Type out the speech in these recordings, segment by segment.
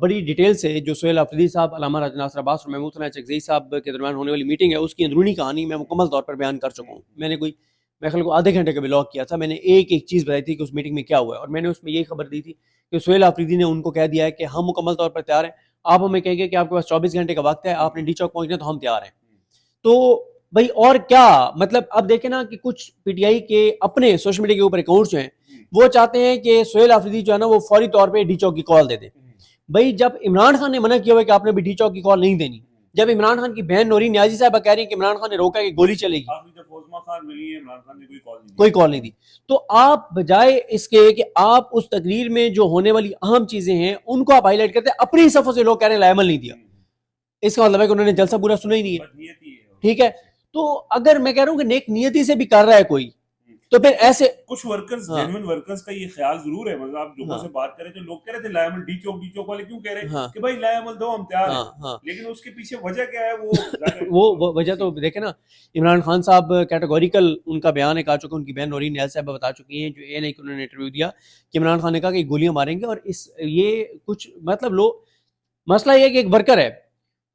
بڑی ڈیٹیل سے جو سہیل آفریدی صاحب، علامہ راجہ ناصر عباس اور محمود ثناء چکزئی صاحب کے درمیان ہونے والی میٹنگ ہے، اس کی اندرونی کہانی میں مکمل طور پر بیان کر چکا ہوں. میں نے کوئی میں خیال کو آدھے گھنٹے کا بلاگ کیا تھا. میں نے ایک ایک چیز بتائی تھی کہ اس میٹنگ میں کیا ہوا ہے، اور میں نے اس میں یہ خبر دی تھی کہ سہیل آفریدی نے ان کو کہہ دیا ہے کہ ہم مکمل طور پر تیار ہیں، آپ ہمیں کہیں گے کہ آپ کے پاس 24 گھنٹے کا وقت ہے، آپ نے ڈی چوک پہنچنا تو ہم تیار ہیں. تو بھائی اور کیا مطلب، اب دیکھیں نا کہ کچھ پی ٹی آئی کے اپنے سوشل میڈیا کے اوپر اکاؤنٹس جو ہیں وہ چاہتے ہیں کہ سہیل آفریدی جو ہے نا وہ فوری طور پہ ڈی چوک کی کال دے دے. بھائی جب عمران خان نے منع کیا ہوا کہ آپ نے بھی ڈی چوک کی کال نہیں دینی، جب عمران خان کی بہن نورین نیازی صاحبہ کہہ رہی ہیں کہ عمران خان نے روکا کہ گولی چلے گی، کوئی کال نہیں دی، تو آپ بجائے اس کے کہ آپ اس تقریر میں جو ہونے والی اہم چیزیں ہیں ان کو آپ ہائی لائٹ کرتے ہیں، اپنی صفوں سے لوگ کہہ رہے ہیں لائمل نہیں دیا. اس کا مطلب ہے کہ انہوں نے جلسہ پورا سنا ہی نہیں ہے. ٹھیک ہے، تو اگر میں کہہ رہا ہوں کہ نیک نیتی سے بھی کر رہا ہے کوئی، تو پھر ایسے کچھ ورکرز جینوئن ورکرز کا یہ خیال ضرور ہے. مطلب آپ لوگوں سے بات کریں تو لوگ کہہ رہے تھے لائے عمل ڈی چوک والے کیوں کہہ رہے ہیں کہ بھائی لائے عمل دو ہم تیار ہیں، لیکن اس کے پیچھے وجہ کیا ہے وہ وجہ تو دیکھیں نا، عمران خان صاحب کیٹیگوریکل ان کا بیان ایک آ چکا، ان کی بہن نورین نیاز صاحبہ بتا چکی ہیں جو اے این آئی کو انہوں نے انٹرویو دیا کہ عمران خان نے کہا کہ گولیاں ماریں گے، اور اس یہ کچھ مطلب لو مسئلہ یہ ہے کہ ایک ورکر ہے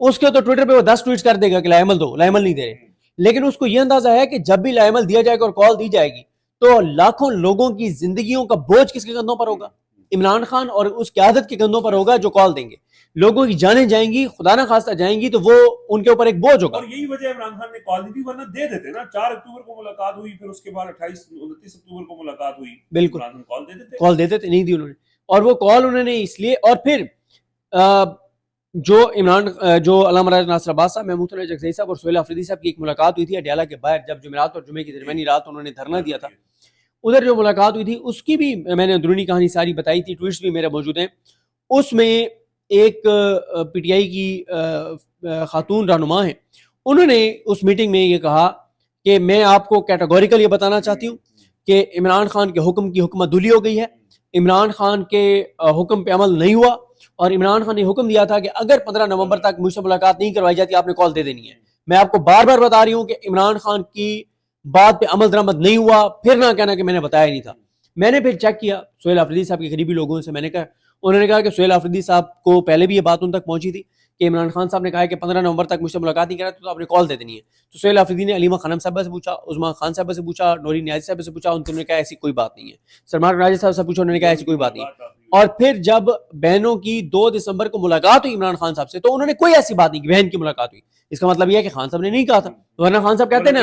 اس کے تو ٹویٹر پہ وہ 10 ٹویٹس کر دے گا کہ لائے عمل دو، لائے عمل نہیں دے رہے، لیکن اس کو یہ اندازہ ہے کہ جب بھی لائے عمل دیا جائے گا اور کال دی جائے گی تو لاکھوں لوگوں کی زندگیوں کا بوجھ کس کے کندھوں پر ہوگا؟ عمران خان اور اس قیادت کے کندھوں پر ہوگا جو کال دیں گے. لوگوں کی جانیں جائیں گی، خدا نہ خواستہ جائیں گی، تو وہ ان کے اوپر ایک بوجھ ہوگا. اور یہی وجہ عمران خان نے کال دی تھی، ورنہ دے دیتے نا. 4 اکتوبر کو ملاقات ہوئی، پھر اس کے بعد 29 اکتوبر کو ملاقات ہوئی، بالکل کال دے دیتے نہیں دی انہوں نے. اور وہ کال انہوں نے اس لیے، اور پھر جو علامہ راجہ ناصر عباس صاحب، محمود ثناء چکزئی صاحب اور سہیل آفریدی صاحب کی ایک ملاقات ہوئی تھی اڈیالہ کے باہر، جب جمعرات اور جمعے کی درمیانی رات انہوں نے دھرنا دیا تھا، ادھر جو ملاقات ہوئی تھی اس کی بھی میں نے اندرونی کہانی ساری بتائی تھی، ٹویٹس بھی میرے موجود ہیں. اس میں ایک پی ٹی آئی کی خاتون رہنما ہیں، انہوں نے اس میٹنگ میں یہ کہا کہ میں آپ کو کیٹیگوریکل یہ بتانا چاہتی ہوں کہ عمران خان کے حکم کی حکمت دولی ہو گئی ہے، عمران خان کے حکم پہ عمل نہیں ہوا، اور عمران خان نے حکم دیا تھا کہ اگر 15 نومبر تک مجھ سے ملاقات نہیں کروائی جاتی آپ نے کال دے دینی ہے. میں آپ کو بار بار بتا رہی ہوں کہ عمران خان کی بات پہ عمل درآمد نہیں ہوا، پھر نہ کہنا کہ میں نے بتایا نہیں تھا. میں نے پھر چیک کیا سہیل آفریدی صاحب کے قریبی لوگوں سے، میں نے کہا، انہوں نے کہا کہ سہیل آفریدی صاحب کو پہلے بھی یہ بات ان تک پہنچی تھی کہ عمران خان صاحب نے کہا کہ 15 نومبر تک مجھ سے ملاقات نہیں کرا تو آپ نے کال دے دینی ہے. تو سہیل آفریدی نے علیمہ خانم صاحبہ سے پوچھا، عظمیٰ خان صاحبہ سے پوچھا، نورین نیازی صاحبہ سے پوچھا، انہوں نے کہا ایسی کوئی بات نہیں ہے. سلمان راجہ صاحب سے پوچھا، انہوں نے کہا ایسی کوئی بات نہیں ہے. اور پھر جب بہنوں کی 2 دسمبر کو ملاقات ہوئی عمران خان صاحب سے، تو انہوں نے کوئی ایسی بات نہیں کہ بہن کی ملاقات ہوئی. اس کا مطلب یہ ہے کہ خان صاحب نے نہیں کہا تھا، ورنہ خان صاحب کہتے ہیں نا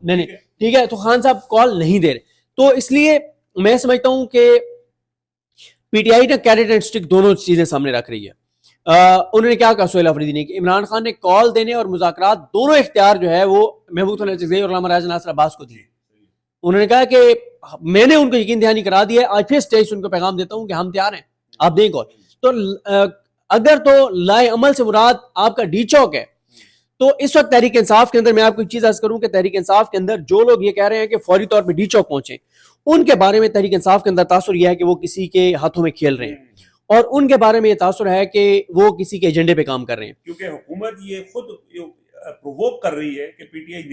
نہیں ٹھیک ہے، تو خان صاحب کال نہیں دے رہے. تو اس لیے میں سمجھتا ہوں کہ پی ٹی آئی نے کیریٹ اینڈ اسٹک دونوں چیزیں سامنے رکھ رہی ہے. انہوں نے کیا کہا سہیل آفریدی نے کہ عمران خان نے کال دینے اور مذاکرات دونوں اختیار جو ہے وہ محمود ثناء چکزئی اور علامہ راجہ ناصر عباس کو دی. انہوں نے کہا کہ میں نے ان کو یقین دہانی کرا دی ہے، آج پھر اسٹیج سے ان کو پیغام دیتا ہوں کہ ہم تیار ہیں، آپ دیں کال. تو اگر تو لائے عمل سے مراد آپ کا ڈی چوک ہے، تو اس وقت تحریک انصاف کے اندر میں آپ کو ایک چیز عرض کروں کہ تحریک انصاف کے اندر جو لوگ یہ کہہ رہے ہیں کہ فوری طور پہ ڈی چوک پہنچیں، ان کے بارے میں تحریک انصاف کے اندر تاثر یہ ہے کہ وہ کسی کے ہاتھوں میں کھیل رہے ہیں، اور ان کے بارے میں یہ تاثر ہے کہ وہ کسی کے ایجنڈے پہ کام کر رہے ہیں. کیونکہ حکومت یہ خود پرووک کر رہی ہے کہ پی ٹی آئی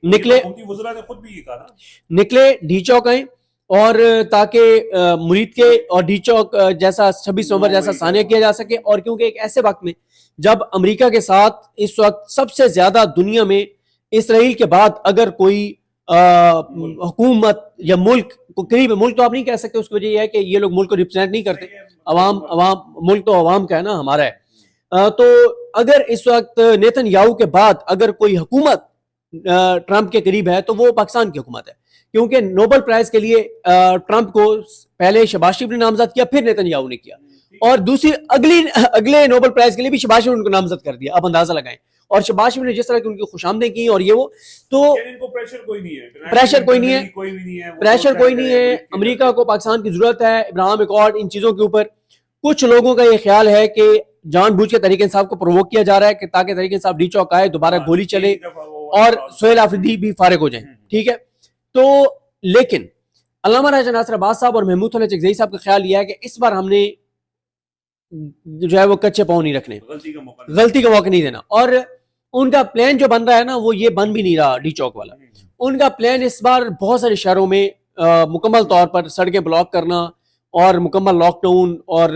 نکلے حکومتی وزراء نے خود بھی یہ کہا نکلے ڈی چوک آئیں، اور تاکہ مرید کے اور ڈی چوک جیسا 26 نومبر جیسا سانحہ کیا جا سکے. اور کیونکہ ایک ایسے وقت میں جب امریکہ کے ساتھ اس وقت سب سے زیادہ دنیا میں اسرائیل کے بعد اگر کوئی حکومت یا ملک کو قریب، ملک تو آپ نہیں کہہ سکتے، اس کی وجہ یہ ہے کہ یہ لوگ ملک کو ریپرزینٹ نہیں کرتے، عوام ملک تو عوام کا ہے نا، ہمارا ہے. تو اگر اس وقت نیتن یاہو کے بعد اگر کوئی حکومت ٹرمپ کے قریب ہے تو وہ پاکستان کی حکومت ہے، کیونکہ نوبل پرائز کے لیے ٹرمپ کو پہلے شہباز شریف نے نامزد کیا، پھر نیتن یاہو نے کیا، اور دوسری اگلے نوبل پرائز کے لیے بھی شہباز شریف نے ان کو نامزد کر دیا. آپ اندازہ لگائیں، اور شہباز شریف نے جس طرح کی ان کی خوشامدیں کی اور یہ وہ، تو پریشر کوئی نہیں ہے. امریکہ کو پاکستان کی ضرورت ہے، ابراہیم ایکارڈ، ان چیزوں کے اوپر کچھ لوگوں کا یہ خیال ہے کہ جان بوجھ کے تحریک انصاف کو پرووک کیا جا رہا ہے کہ تاکہ تحریک انصاف ڈی چوک آئے، دوبارہ گولی چلے اور سہیل آفریدی بھی فارغ ہو جائیں. ٹھیک ہے، تو لیکن علامہ راجہ ناصر عباس صاحب اور محمود ثناء چکزئی صاحب کا خیال یہ ہے کہ اس بار ہم نے جو ہے وہ کچے پاؤں نہیں رکھنے، غلطی کا موقع نہیں دینا. اور ان کا پلان جو بن رہا ہے نا وہ یہ بن بھی نہیں رہا ڈی چوک والا. ان کا پلان اس بار بہت سارے شہروں میں مکمل طور پر سڑکیں بلاک کرنا اور مکمل لاک ڈاؤن اور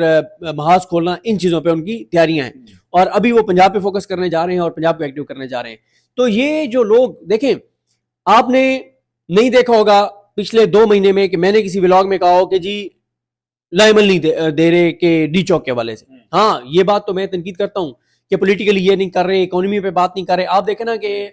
محاذ کھولنا، ان چیزوں پہ ان کی تیاریاں ہیں، اور ابھی وہ پنجاب پہ فوکس کرنے جا رہے ہیں اور پنجاب کو ایکٹیو کرنے جا رہے ہیں. تو یہ جو لوگ دیکھیں، آپ نے نہیں دیکھا ہوگا پچھلے 2 مہینے میں کہ میں نے کسی ولاگ میں کہا ہو کہ جی لائمل نہیں دے رہے کہ ڈی چوک کے والے سے. ہاں یہ بات تو میں تنقید کرتا ہوں کہ پولیٹیکلی یہ نہیں کر رہے، اکانومی پہ بات نہیں کر رہے. آپ دیکھیں نا کہ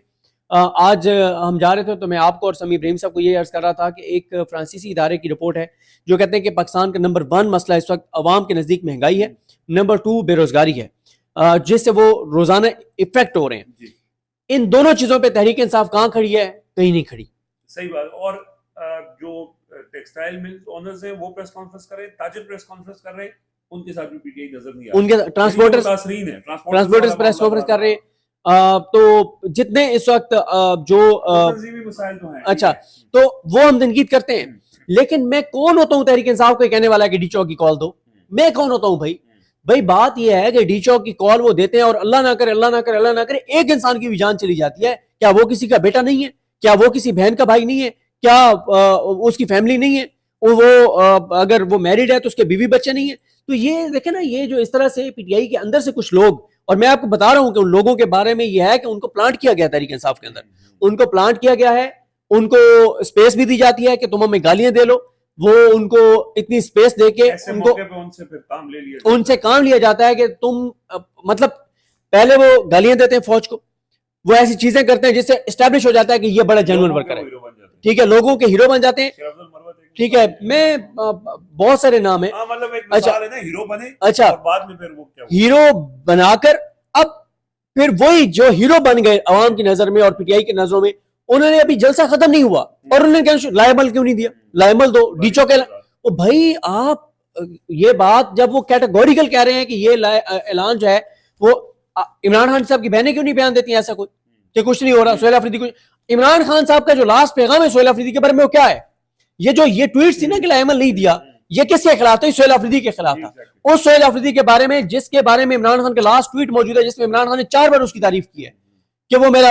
آج ہم جا رہے تھے تو میں آپ کو اور سمیع ابراہیم صاحب کو یہ عرض کر رہا تھا کہ ایک فرانسیسی ادارے کی رپورٹ ہے جو کہتے ہیں کہ پاکستان کا نمبر 1 مسئلہ اس وقت عوام کے نزدیک مہنگائی ہے، نمبر 2 بے روزگاری ہے، جس سے وہ روزانہ افیکٹ ہو رہے ہیں. ان دونوں چیزوں پہ تحریک انصاف کہاں کھڑی ہے؟ کہیں نہیں کھڑی. صحیح بات. اور جو ٹیکسٹائل مل اونرز ہیں وہ پریس کانفرنس کر رہے ہیں، تاجر پریس کانفرنس کر رہے ہیں، ان کے ساتھ بھی پی ٹی آئی نظر نہیں آ رہی. ان کے ٹرانسپورٹرز پریس کانفرنس کر رہے ہیں. تو جتنے اس وقت جو تنظیمی مسائل تو ہیں، اچھا تو وہ ہم تنقید کرتے ہیں، لیکن میں کون ہوتا ہوں تحریک انصاف کو کہنے والا کہ ڈی چوک کی کال دو؟ میں کون ہوتا ہوں بھائی بات یہ ہے کہ ڈی چوک کی کال وہ دیتے ہیں اور اللہ نہ کرے اللہ نہ کرے ایک انسان کی بھی جان چلی جاتی ہے. کیا وہ کسی کا بیٹا نہیں ہے؟ کیا وہ کسی بہن کا بھائی نہیں ہے؟ کیا اس کی فیملی نہیں ہے؟ وہ اگر وہ میریڈ ہے تو اس کے بیوی بچے نہیں ہیں؟ تو یہ دیکھیں نا، یہ جو اس طرح سے پی ٹی آئی کے اندر سے کچھ لوگ، اور میں آپ کو بتا رہا ہوں کہ ان لوگوں کے بارے میں یہ ہے کہ ان کو پلانٹ کیا گیا تحریک انصاف کے اندر، ان کو پلانٹ کیا گیا ہے، ان کو اسپیس بھی دی جاتی ہے کہ تم ہمیں گالیاں دے لو. وہ ان کو اتنی اسپیس دے کے ان سے کام لیا جاتا ہے کہ تم مطلب پہلے وہ گالیاں دیتے ہیں فوج کو، وہ ایسی چیزیں کرتے ہیں جس سے اسٹیبلش ہو جاتا ہے کہ یہ بڑا جینوئن ورکر ہے. ٹھیک ہے، لوگوں کے ہیرو بن جاتے ہیں. ٹھیک ہے، میں بہت سارے نام ہیں. اچھا ہیرو بنا کر اب پھر وہی جو ہیرو بن گئے عوام کی نظر میں اور پی ٹی آئی کی نظروں میں، انہوں نے ابھی جلسہ ختم نہیں ہوا اور انہوں نے لائبل کیوں نہیں دیا؟ لائبل دو، ڈی چوک. بھائی آپ یہ بات جب وہ کیٹیگوریکل کہہ رہے ہیں کہ یہ اعلان جو ہے وہ عمران خان صاحب کی بہنیں کیوں نہیں بیان دیتی ہیں ایسا کوئی کہ کچھ نہیں ہو رہا؟ سہیل آفریدی کو، عمران خان صاحب کا جو لاسٹ پیغام ہے سہیل آفریدی کے بارے میں وہ کیا ہے؟ یہ ٹویٹ تھی نا کہ لائمل نہیں دیا، یہ کس کے خلاف تھا؟ سہیل آفریدی کے خلاف تھا. اس سہیل آفریدی کے بارے میں جس کے بارے میں عمران خان کا لاسٹ ٹویٹ موجود ہے، جس میں عمران خان نے 4 بار اس کی تعریف کی ہے کہ وہ میرا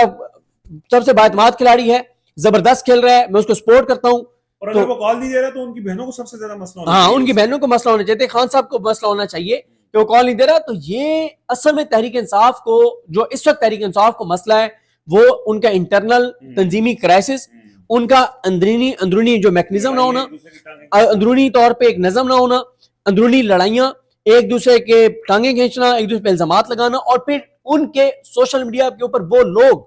سب سے بااعتماد کھلاڑی ہے، زبردست کھیل رہا ہے، میں اس کو سپورٹ کرتا ہوں. اور اگر وہ کال نہیں دے رہا تو ان کی بہنوں کو سب سے زیادہ مسئلہ ہونا چاہیے. ہاں ان کی بہنوں کو مسئلہ ہونا چاہیے، خان صاحب کو مسئلہ ہونا چاہیے کہ وہ کال نہیں دے رہا. تو یہ اصل میں تحریک انصاف کو، جو اس وقت تحریک انصاف کو مسئلہ ہے وہ ان کا انٹرنل تنظیمی کرائسس، ان کا اندرونی جو میکنزم نہ ہونا، اندرونی طور پہ ایک نظم نہ ہونا، اندرونی لڑائیاں، ایک دوسرے کے ٹانگیں کھینچنا، ایک دوسرے پہ الزامات لگانا، اور پھر ان کے سوشل میڈیا کے اوپر وہ لوگ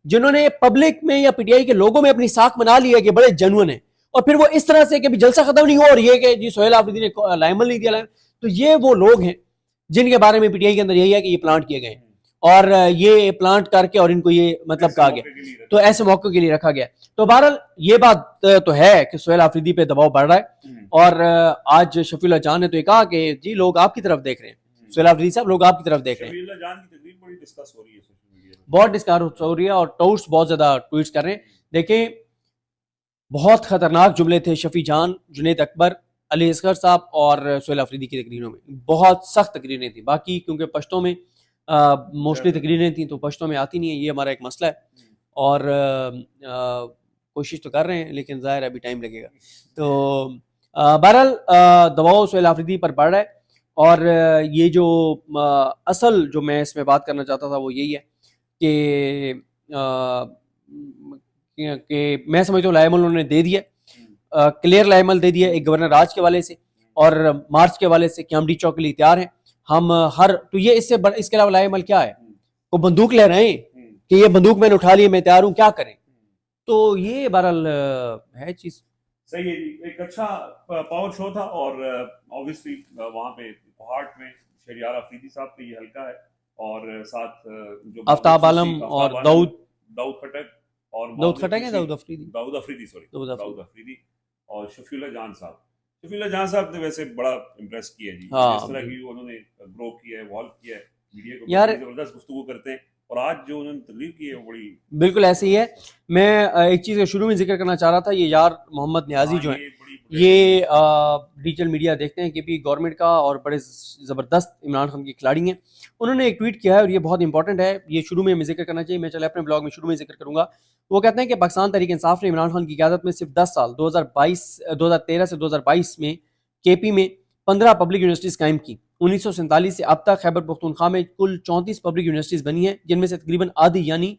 جنہوں نے پبلک میں یا پی ٹی آئی کے لوگوں میں اپنی ساکھ بنا لی ہے کہ بڑے جنون ہیں، اور پھر وہ اس طرح سے کہ جلسہ ختم نہیں ہو اور یہ کہ جی سہیل آفریدی نے لائمل نہیں دیا. تو یہ وہ لوگ ہیں جن کے بارے میں پی ٹی آئی کے اندر یہی ہے کہ یہ پلانٹ کیے گئے ہیں، اور یہ پلانٹ کر کے اور ان کو یہ مطلب کہا گیا، تو ایسے موقع کے لیے رکھا گیا. تو بہرحال یہ بات تو ہے کہ سہیل آفریدی پہ دباؤ بڑھ رہا ہے، اور آج شفیع اللہ جان نے تو یہ کہا کہ جی لوگ آپ کی طرف دیکھ رہے ہیں، سہیل آفریدی صاحب لوگ آپ کی طرف دیکھ رہے ہیں. بہت ڈسکس ہو رہی ہے اور ٹوٹس بہت زیادہ ٹویٹس کر رہے ہیں. دیکھیں بہت خطرناک جملے تھے شفیع جان، جنید اکبر، علی اصغر صاحب اور سہیل آفریدی کی تقریروں میں. بہت سخت تقریریں تھیں. باقی کیونکہ پشتوں میں موسٹلی تقریریں تھیں تو پشتوں میں آتی نہیں ہیں، یہ ہمارا ایک مسئلہ ہے، اور کوشش تو کر رہے ہیں لیکن ظاہر ابھی ٹائم لگے گا. تو بہرحال دباؤ سہیل آفریدی پر بڑھ رہا ہے، اور یہ جو اصل جو میں اس میں بات کرنا چاہتا تھا وہ یہی ہے کہ میں سمجھتا ہوں لائمل انہوں نے دے دیا، کلیئر لائمل دے دیا ایک گورنر راج کے والے سے اور مارچ کے والے سے کہ ہم ڈی چوک کے لیے تیار ہیں. ہم تو یہ اس کے علاوہ لائمل کیا ہے؟ وہ بندوق لے رہے ہیں کہ یہ بندوق میں نے اٹھا لی، میں تیار ہوں، کیا کریں؟ تو یہ بہرحال ہے چیز. صحیح ہے جی، ایک اچھا پاور شو تھا، اور obviously وہاں پہ پہاٹ میں شہریار آفریدی صاحب کا یہ حلقہ ہے، اور ساتھ جو آفتاب عالم اور داؤد کھٹک اور داؤد افریدی اور شفیع اللہ جان صاحب نے ویسے بڑا امپریس کیا جی، اس طرح کی انہوں نے گرو کیا ہے، ایوالو کیا ہے، میڈیا کو زبردست گفتگو کرتے ہیں، اور آج جو انہوں نے تقریر کی ہے وہ بڑی بالکل ایسے ہی ہے. میں ایک چیز شروع میں ذکر کرنا چاہ رہا تھا، یہ یار محمد نیازی جو ہیں یہ ڈیجیٹل میڈیا دیکھتے ہیں کہ بھی گورنمنٹ کا اور بڑے زبردست عمران خان کے کھلاڑی ہیں. انہوں نے ایک ٹویٹ کیا ہے اور یہ بہت امپورٹنٹ ہے، یہ شروع میں ذکر کرنا چاہیے، میں چلے اپنے بلاگ میں شروع میں ذکر کروں گا. وہ کہتے ہیں کہ پاکستان تحریک انصاف نے عمران خان کی قیادت میں صرف 10 سال 2013 سے 2022 میں کے پی میں 15 پبلک یونیورسٹیز قائم کی. 1947 سے اب تک خیبر پختونخوا میں کل 34 پبلک یونیورسٹیز بنی ہیں، جن میں سے تقریباً آدھی یعنی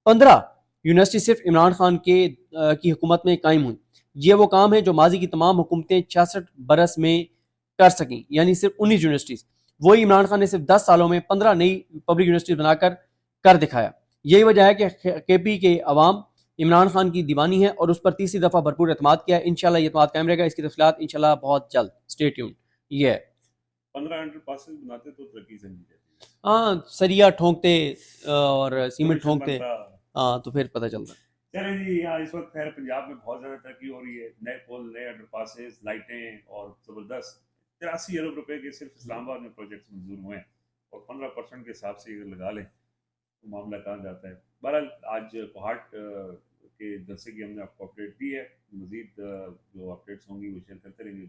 15 یونیورسٹی صرف عمران خان کی حکومت میں قائم ہوئی. یہ وہ کام ہے جو ماضی کی تمام حکومتیں 66 برس میں کر سکیں، یعنی صرف 19 یونیورسٹیز. وہی عمران خان نے صرف 10 سالوں میں 15 نئی پبلک یونیورسٹیز بنا کر دکھایا. یہی وجہ ہے کہ کے پی کے عوام عمران خان کی دیوانی ہے اور اس پر تیسری دفعہ بھرپور اعتماد کیا ہے. انشاءاللہ یہ اعتماد قائم رہے گا. اس کی تفصیلات انشاءاللہ بہت جلد. Stay tune. یہ ہے 15 انڈر پاسز بناتے تو ترقی سمجھی جاتی ہے. ہاں، سریا ٹھونکتے اور سیمنٹ ٹھونکتے، بنتا. ہاں تو پھر پتہ چلتا ہے. چلیں جی، یہاں اس وقت خیر پنجاب میں بہت زیادہ ترقی ہو رہی ہے. نئے پل، نئے انڈر پاسز، لائٹیں اور زبردست 83 ارب روپے کے صرف اسلام آباد میں پروجیکٹس منظور ہوئے ہیں اور 15% کے حساب سے اگر لگا لیں تو معاملہ کہاں جاتا ہے. بہرحال آج کوہاٹ کے جلسے کی ہم نے آپ کو اپڈیٹ دی ہے. مزید جو اپڈیٹس ہوں گی وہ شیئر کرتے رہیں گے.